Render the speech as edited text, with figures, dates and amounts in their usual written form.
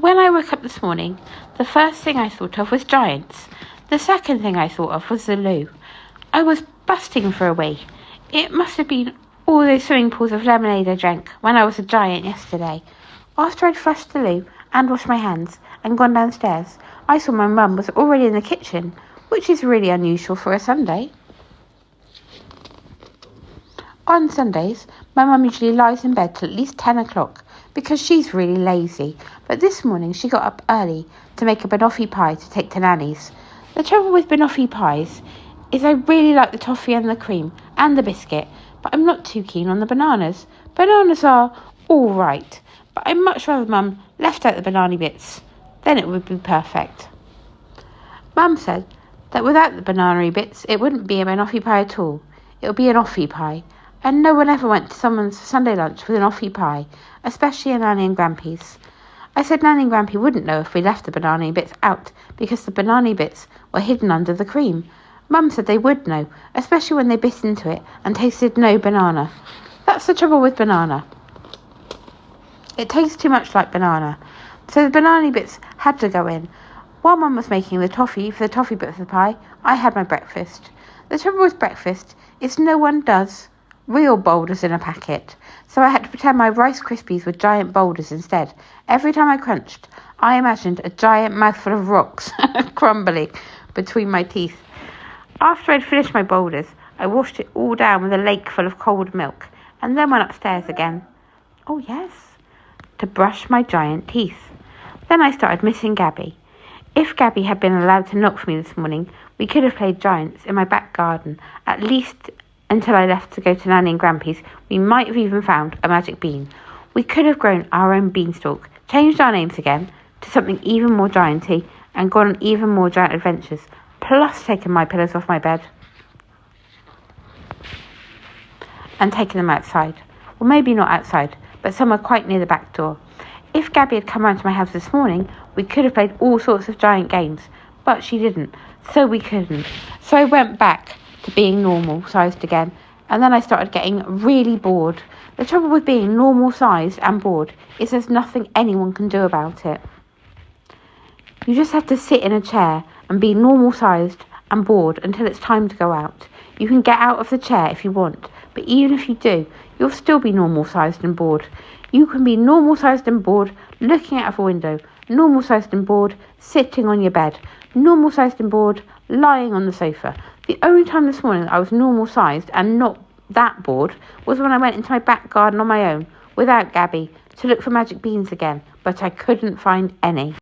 When I woke up this morning, the first thing I thought of was giants. The second thing I thought of was the loo. I was busting for a wee. It must have been all those swimming pools of lemonade I drank when I was a giant yesterday. After I'd flushed the loo and washed my hands and gone downstairs, I saw my mum was already in the kitchen, which is really unusual for a Sunday. On Sundays, my mum usually lies in bed till at least 10 o'clock because she's really lazy, but this morning she got up early to make a banoffee pie to take to Nanny's. The trouble with banoffee pies is I really like the toffee and the cream and the biscuit, but I'm not too keen on the bananas. Bananas are all right, but I'd much rather Mum left out the banana bits. Then it would be perfect. Mum said that without the banana bits, it wouldn't be a banoffee pie at all. It would be an offie pie. And no one ever went to someone's Sunday lunch with an offie pie, especially a Nanny and Grampy's. I said Nanny and Grampy wouldn't know if we left the banana bits out because the banana bits were hidden under the cream. Mum said they would know, especially when they bit into it and tasted no banana. That's the trouble with banana. It tastes too much like banana. So the banana bits had to go in. While Mum was making the toffee for the toffee bit of the pie, I had my breakfast. The trouble with breakfast is no one does real boulders in a packet, so I had to pretend my Rice Krispies were giant boulders instead. Every time I crunched, I imagined a giant mouthful of rocks crumbling between my teeth. After I'd finished my boulders, I washed it all down with a lake full of cold milk, and then went upstairs again. Oh yes, to brush my giant teeth. Then I started missing Gabby. If Gabby had been allowed to knock for me this morning, we could have played giants in my back garden, at least until I left to go to Nanny and Grampy's. We might have even found a magic bean. We could have grown our own beanstalk, changed our names again to something even more gianty, and gone on even more giant adventures, plus taken my pillows off my bed and taken them outside. Well, maybe not outside, but somewhere quite near the back door. If Gabby had come round to my house this morning, we could have played all sorts of giant games, but she didn't, so we couldn't. So I went back to being normal-sized again, and then I started getting really bored. The trouble with being normal-sized and bored is there's nothing anyone can do about it. You just have to sit in a chair and be normal-sized and bored until it's time to go out. You can get out of the chair if you want, but even if you do, you'll still be normal-sized and bored. You can be normal-sized and bored looking out of a window, normal-sized and bored sitting on your bed, normal-sized and bored lying on the sofa. The only time this morning that I was normal-sized and not that bored was when I went into my back garden on my own, without Gabby, to look for magic beans again, but I couldn't find any.